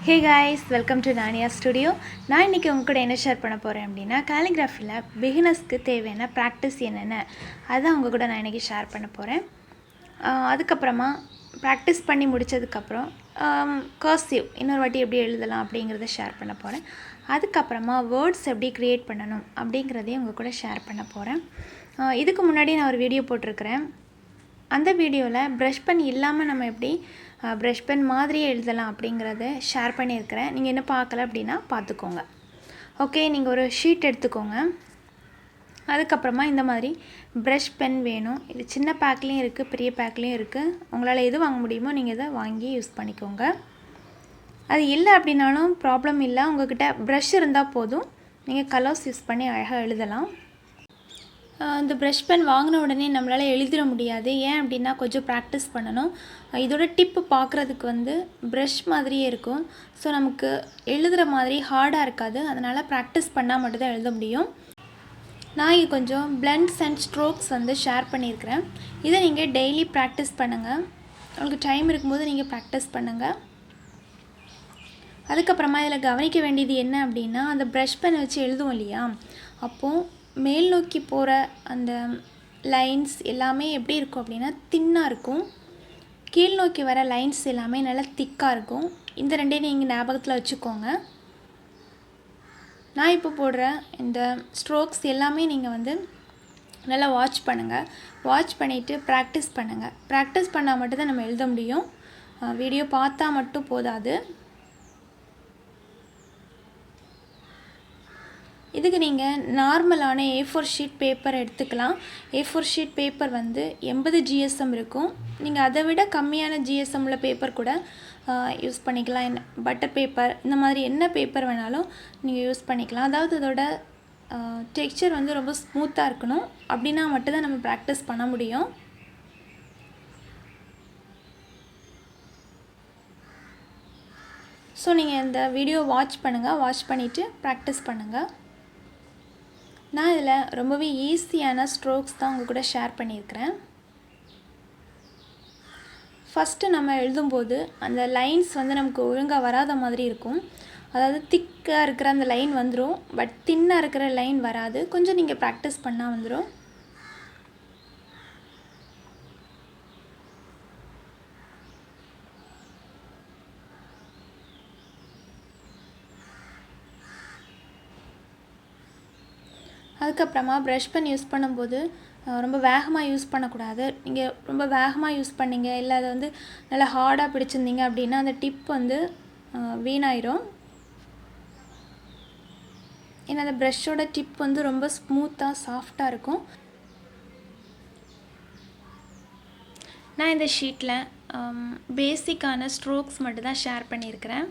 Hey guys, welcome to Nania Studio. நான் இன்னைக்கு உங்க கூட என்ன ஷேர் பண்ண போறேன் அப்படினா calligraphyல beginnersக்கு தேவையான practice என்னென்ன அத உங்க கூட நான் இன்னைக்கு ஷேர் பண்ண போறேன். அதுக்கு அப்புறமா practice பண்ணி முடிச்சதுக்கு அப்புறம் cursive இன்னொரு வாட்டி எப்படி எழுதலாம் அப்படிங்கறத ஷேர் பண்ண போறேன். அதுக்கு அப்புறமா words எப்படி கிரியேட் பண்ணனும் அப்படிங்கறதையும் உங்க கூட ஷேர் பண்ண போறேன். இதுக்கு முன்னாடி நான் ஒரு வீடியோ போட்டுருக்கேன். அந்த வீடியோல brush pen இல்லாம நம்ம எப்படி brush pen மாதிரியே எழுதலாம் அப்படிங்கறதை ஷேர் பண்ணியிருக்கேன். நீங்க என்ன பார்க்கல அப்படினா பாத்துக்கோங்க. ஓகே, நீங்க ஒரு ஷீட் எடுத்துக்கோங்க. அதுக்கு அப்புறமா இந்த மாதிரி brush pen வேணும். இது சின்ன பேக்லயும் இருக்கு, பெரிய பேக்லயும் இருக்கு. உங்களால எது வாங்க முடியுமோ நீங்க இத வாங்கி யூஸ் பண்ணிக்கோங்க. அது இல்ல அப்படினாலும் ப்ராப்ளம் இல்ல. உங்ககிட்ட brush இருந்தா போதும். நீங்க கலர்ஸ் யூஸ் பண்ணி அழகா எழுதலாம். இந்த brush pen வாங்குன உடனே நம்மளால எழுதிர முடியாது. ஏன் அப்படினா கொஞ்சம் பிராக்டீஸ் பண்ணனும். இதோட டிப் பார்க்கிறதுக்கு வந்து brush மாதிரியே இருக்கும். சோ நமக்கு எழுதுற மாதிரி ஹார்டா இருக்காது. அதனால பிராக்டீஸ் பண்ணா மட்டும் தான் எழுத முடியும். நான் இங்க கொஞ்சம் blends and strokes வந்து ஷேர் பண்ணியிருக்கேன். இத நீங்க டெய்லி பிராக்டீஸ் பண்ணுங்க. உங்களுக்கு டைம் இருக்கும்போது நீங்க பிராக்டீஸ் பண்ணுங்க. அதுக்கு அப்புறமா இதல கவனிக்க வேண்டியது என்ன அப்படினா அந்த brush pen வச்சு எழுதுவோம் இல்லையா? அப்போ மேல் நோக்கி போற அந்த லைன்ஸ் எல்லாமே எப்படி இருக்கும் அப்படினா தின்னா இருக்கும். கீழ் நோக்கி வர லைன்ஸ் எல்லாமே நல்ல திக்கா இருக்கும். இந்த ரெண்டையும் நீங்க ஞாபகத்துல வச்சுக்கோங்க. நான் இப்போ போடுற இந்த ஸ்ட்ரோக்ஸ் எல்லாமே நீங்க வந்து நல்லா வாட்ச் பண்ணுங்க. வாட்ச் பண்ணிட்டு பிராக்டீஸ் பண்ணுங்க. பிராக்டீஸ் பண்ணா மட்டும் தான் நம்ம எழுத முடியும். வீடியோ பார்த்தா மட்டும் போதாது. இதுக்கு நீங்க நார்மலான A4 ஷீட் பேப்பர் எடுத்துக்கலாம். A4 ஷீட் பேப்பர் வந்து 80 GSM இருக்கும். நீங்க அதை விட கம்மியான GSM உள்ள பேப்பர் கூட யூஸ் பண்ணிக்கலாம். பட்டர் பேப்பர் இந்த மாதிரி என்ன பேப்பர் வேணாலும் நீங்க யூஸ் பண்ணிக்கலாம். அதாவது இதோட டெக்ஸ்சர் வந்து ரொம்ப ஸ்மூத்தா இருக்கணும். அப்படினா மட்டும் தான் நம்ம பிராக்டீஸ் பண்ண முடியும். சோ நீங்க இந்த வீடியோ வாட்ச் பண்ணுங்க. வாட்ச் பண்ணிட்டு பிராக்டீஸ் பண்ணுங்க. நான் இதல ரொம்பவே ஈஸியான ஸ்ட்ரோக்ஸ் தான் உங்க கூட ஷேர் பண்ணியிருக்கேன். ஃபர்ஸ்ட் நம்ம எழுதும்போது அந்த லைன்ஸ் வந்து நமக்கு ஒழுங்கா வராத மாதிரி இருக்கும். அதாவது திக்கா இருக்கிற அந்த லைன் வந்துரும். பட் தின்னா இருக்கிற லைன் வராது. கொஞ்சம் நீங்க பிராக்டீஸ் பண்ணா வந்துரும். அதுக்கு அப்புறமா brush pen யூஸ் பண்ணும்போது ரொம்ப வேகமா யூஸ் பண்ண கூடாது. நீங்க ரொம்ப வேகமா யூஸ் பண்ணீங்க இல்ல அது வந்து நல்ல ஹார்டா பிடிச்சிருந்தீங்க அப்படினா அந்த டிப் வந்து வீணாயிரும். ஏன்னா அந்த பிரஷோட டிப் வந்து ரொம்ப ஸ்மூத்தா சாஃப்ட்டா இருக்கும். நான் இந்த ஷீட்ல பேசிக்கான ஸ்ட்ரோக்ஸ் மட்டும் தான் ஷேர் பண்ணியிருக்கேன்.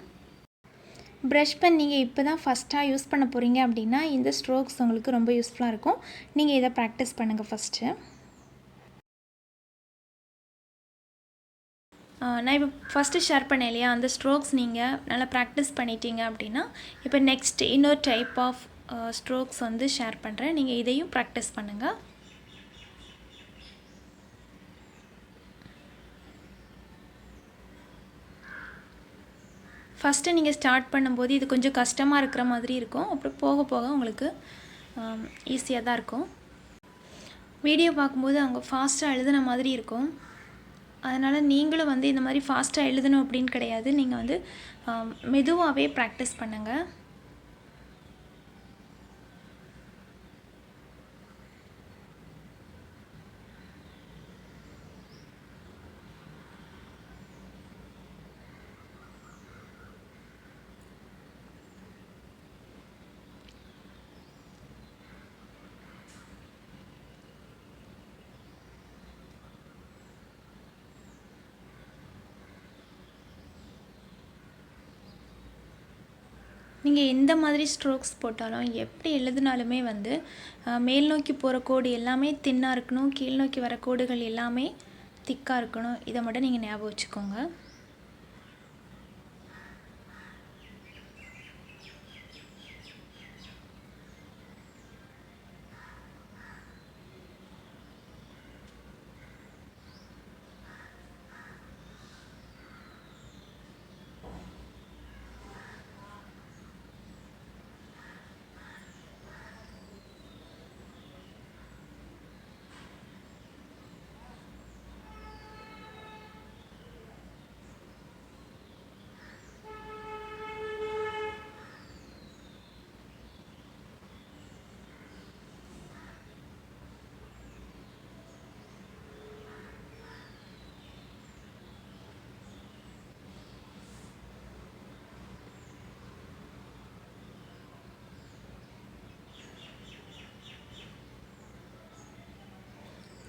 brush pen நீங்க இப்போதான் ஃபர்ஸ்டா யூஸ் பண்ண போறீங்க அப்படினா இந்த ஸ்ட்ரோக்ஸ் உங்களுக்கு ரொம்ப யூஸ்ஃபுல்லா இருக்கும். நீங்க இத பிராக்டீஸ் பண்ணுங்க ஃபர்ஸ்ட். நான் இப்போ ஃபர்ஸ்ட் ஷேர் பண்ணேன் இல்லையா அந்த ஸ்ட்ரோக்ஸ் நீங்க நல்லா பிராக்டீஸ் பண்ணிட்டீங்க அப்படினா இப்போ நெக்ஸ்ட் இன்னொரு டைப் ஆஃப் ஸ்ட்ரோக்ஸ் வந்து ஷேர் பண்றேன். நீங்க இதையும் பிராக்டீஸ் பண்ணுங்க. ஃபர்ஸ்ட் நீங்க ஸ்டார்ட் பண்ணும்போது இது கொஞ்சம் கஷ்டமா இருக்கிற மாதிரி இருக்கும். அப்புறம் போக போக உங்களுக்கு ஈஸியா தான் இருக்கும். வீடியோ பாக்கும்போது அவங்க ஃபாஸ்டா எழுதுன மாதிரி இருக்கும். அதனால நீங்களும் வந்து இந்த மாதிரி ஃபாஸ்டா எழுதணும் அப்படினு கிடையாது. நீங்க வந்து மெதுவாவே பிராக்டீஸ் பண்ணுங்க. நீங்க எந்த மாதிரி ஸ்ட்ரோக்ஸ் போட்டாலும் எப்படி எழுதினாலுமே வந்து மேல் நோக்கி போற கோடு எல்லாமே தின்னா இருக்கணும். கீழ் நோக்கி வர கோடுகள் எல்லாமே திக்கா இருக்கணும். இத மட்டும் நீங்க ஞாபகம் வச்சுக்கோங்க.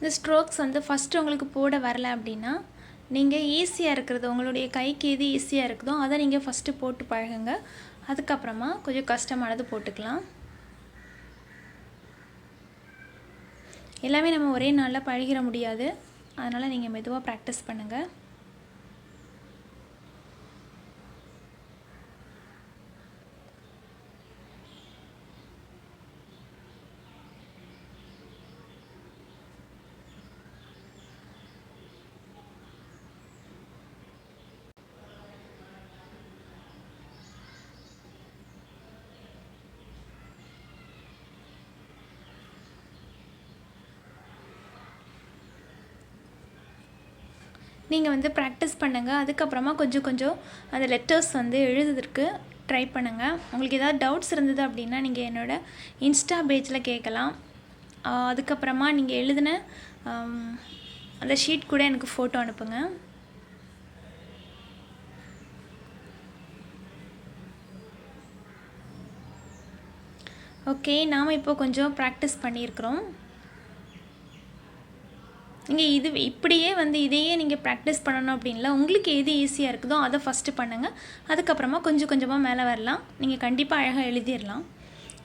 இந்த ஸ்ட்ரோக்ஸ் வந்து ஃபஸ்ட்டு உங்களுக்கு போட வரல அப்படின்னா நீங்கள் ஈஸியாக இருக்கிறது உங்களுடைய கைக்கு எது ஈஸியாக இருக்குதோ அதை நீங்கள் ஃபஸ்ட்டு போட்டு பழகுங்க. அதுக்கப்புறமா கொஞ்சம் கஷ்டமானது போட்டுக்கலாம். எல்லாமே நம்ம ஒரே நாளில் பழகிட முடியாது. அதனால் நீங்கள் மெதுவாக ப்ராக்டிஸ் பண்ணுங்கள். நீங்கள் வந்து ப்ராக்டிஸ் பண்ணுங்கள். அதுக்கப்புறமா கொஞ்சம் கொஞ்சம் அந்த லெட்டர்ஸ் வந்து எழுதுறதுக்கு ட்ரை பண்ணுங்கள். உங்களுக்கு ஏதாவது டவுட்ஸ் இருந்தது அப்படின்னா நீங்கள் என்னோடய இன்ஸ்டா பேஜில் கேட்கலாம். அதுக்கப்புறமா நீங்கள் எழுதின அந்த ஷீட் கூட எனக்கு ஃபோட்டோ அனுப்புங்க. ஓகே, நாம் இப்போ கொஞ்சம் ப்ராக்டிஸ் பண்ணியிருக்கிறோம். நீங்கள் இப்படியே வந்து இதையே நீங்கள் ப்ராக்டிஸ் பண்ணணும் அப்படின்ல, உங்களுக்கு எது ஈஸியாக இருக்குதோ அதை ஃபஸ்ட்டு பண்ணுங்கள். அதுக்கப்புறமா கொஞ்சம் கொஞ்சமாக மேலே வரலாம். நீங்கள் கண்டிப்பாக அழகாக எழுதிடலாம்.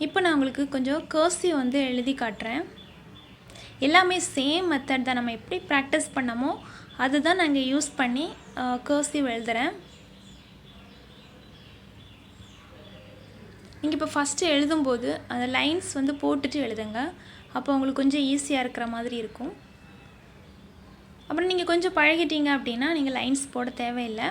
இப்போ நான் உங்களுக்கு கொஞ்சம் கர்சிவ் வந்து எழுதி காட்டுறேன். எல்லாமே சேம் மெத்தட் தான். நம்ம எப்படி ப்ராக்டிஸ் பண்ணமோ அதுதான் நான் இங்கே யூஸ் பண்ணி கர்சிவ் எழுதுகிறேன். நீங்கள் இப்போ ஃபஸ்ட்டு எழுதும்போது அந்த லைன்ஸ் வந்து போட்டுட்டு எழுதுங்க. அப்போ உங்களுக்கு கொஞ்சம் ஈஸியாக இருக்கிற மாதிரி இருக்கும். அப்புறம் நீங்கள் கொஞ்சம் பழகிட்டீங்க அப்படின்னா நீங்கள் லைன்ஸ் போட தேவையில்லை.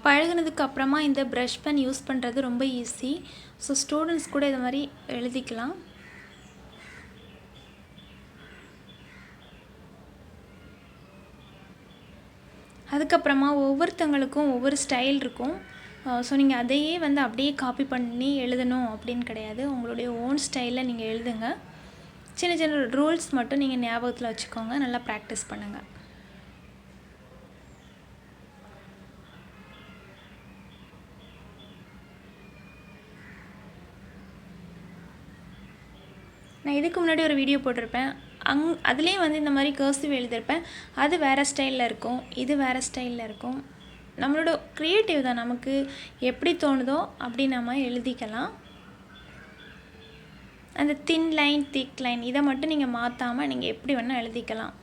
பழகினதுக்கு அப்புறமா இந்த ப்ரஷ் பென் யூஸ் பண்ணுறது ரொம்ப ஈஸி. ஸோ ஸ்டூடெண்ட்ஸ் கூட இது மாதிரி எழுதிக்கலாம். அதுக்கப்புறமா ஒவ்வொருத்தங்களுக்கும் ஒவ்வொரு ஸ்டைல் இருக்கும். ஸோ நீங்கள் அதையே வந்து அப்படியே காப்பி பண்ணி எழுதணும் அப்படின்னு கிடையாது. உங்களுடைய ஓன் ஸ்டைலில் நீங்கள் எழுதுங்க. சின்ன சின்ன ரூல்ஸ் மட்டும் நீங்கள் ஞாபகத்தில் வச்சுக்கோங்க. நல்லா ப்ராக்டிஸ் பண்ணுங்கள். நான் இதுக்கு முன்னாடி ஒரு வீடியோ போட்டிருப்பேன். அதுலேயே வந்து இந்த மாதிரி கர்சிவ் எழுதியிருப்பேன். அது வேறு ஸ்டைலில் இருக்கும், இது வேறு ஸ்டைலில் இருக்கும். நம்மளோட க்ரியேட்டிவ் தான். நமக்கு எப்படி தோணுதோ அப்படி நம்ம எழுதிக்கலாம். அந்த தின் லைன் திக் லைன் இதை மட்டும் நீங்கள் மாற்றாமல் நீங்கள் எப்படி வேணால் எழுதிக்கலாம்.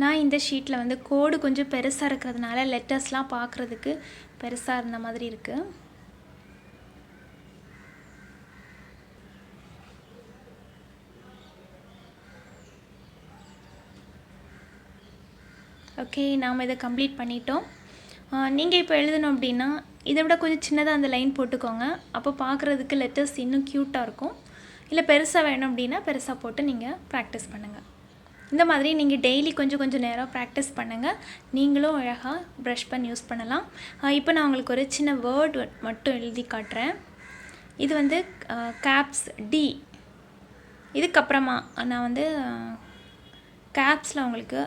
நான் இந்த ஷீட்டில் வந்து கோடு கொஞ்சம் பெருசாக இருக்கிறதுனால லெட்டர்ஸ்லாம் பார்க்குறதுக்கு பெருசாக இருந்த மாதிரி இருக்குது. ஓகே, நாம் இதை கம்ப்ளீட் பண்ணிட்டோம். நீங்கள் இப்போ எழுதணும் அப்படின்னா இதை விட கொஞ்சம் சின்னதாக அந்த லைன் போட்டுக்கோங்க. அப்போ பார்க்குறதுக்கு லெட்டர்ஸ் இன்னும் க்யூட்டாக இருக்கும். இல்லை பெருசாக வேணும் அப்படின்னா பெருசாக போட்டு நீங்கள் ப்ராக்டிஸ் பண்ணுங்கள். இந்த மாதிரி நீங்கள் டெய்லி கொஞ்சம் கொஞ்சம் நேரம் ப்ராக்டிஸ் பண்ணுங்கள். நீங்களும் அழகாக ப்ரஷ் பென் யூஸ் பண்ணலாம். இப்போ நான் உங்களுக்கு ஒரு சின்ன வேர்ட் மட்டும் எழுதி காட்டுறேன். இது வந்து கேப்ஸ் டி. இதுக்கப்புறமா நான் வந்து கேப்ஸில் உங்களுக்கு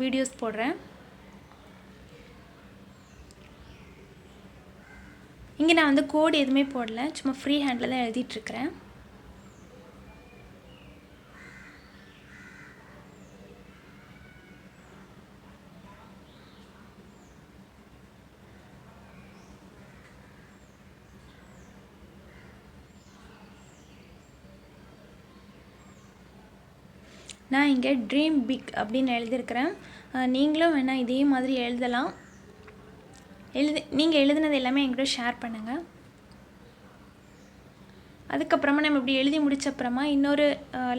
வீடியோஸ் போடுறேன். இங்கே நான் வந்து கோடு எதுவுமே போடல, சும்மா ஃப்ரீ ஹேண்டில் தான் எழுதிட்டுருக்கிறேன். நான் இங்கே ட்ரீம் பிக் அப்படின்னு எழுதியிருக்கிறேன். நீங்களும் வேணால் இதே மாதிரி எழுதலாம். நீங்கள் எழுதுனது எல்லாமே என்கிட்ட ஷேர் பண்ணுங்கள். அதுக்கப்புறமா நம்ம இப்படி எழுதி முடிச்சப்புறமா இன்னொரு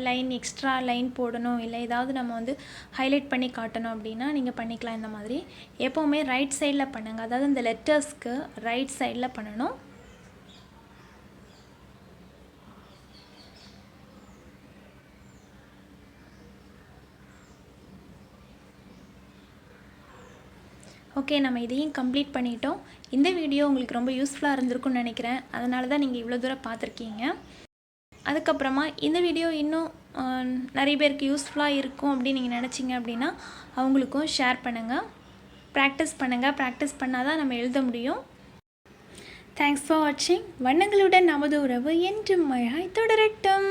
லைன் எக்ஸ்ட்ரா லைன் போடணும், இல்லை ஏதாவது நம்ம வந்து ஹைலைட் பண்ணி காட்டணும் அப்படின்னா நீங்கள் பண்ணிக்கலாம். இந்த மாதிரி எப்போவுமே ரைட் சைடில் பண்ணுங்கள், அதாவது இந்த லெட்டர்ஸ்க்கு ரைட் சைடில் பண்ணணும். ஓகே, நம்ம இதையும் கம்ப்ளீட் பண்ணிட்டோம். இந்த வீடியோ உங்களுக்கு ரொம்ப யூஸ்ஃபுல்லாக இருந்திருக்கும்னு நினைக்கிறேன். அதனால தான் நீங்கள் இவ்வளோ தூரம் பார்த்துருக்கீங்க. அதுக்கப்புறமா இந்த வீடியோ இன்னும் நிறைய பேருக்கு யூஸ்ஃபுல்லாக இருக்கும் அப்படின்னு நீங்கள் நினச்சிங்க அப்படின்னா அவங்களுக்கும் ஷேர் பண்ணுங்கள். ப்ராக்டிஸ் பண்ணுங்கள். ப்ராக்டிஸ் பண்ணால் தான் நம்ம எழுத முடியும். தேங்க்ஸ் ஃபார் வாட்சிங். வண்ணங்களுடன் நமது உறவு என்றும் மழை தொடரட்டும்.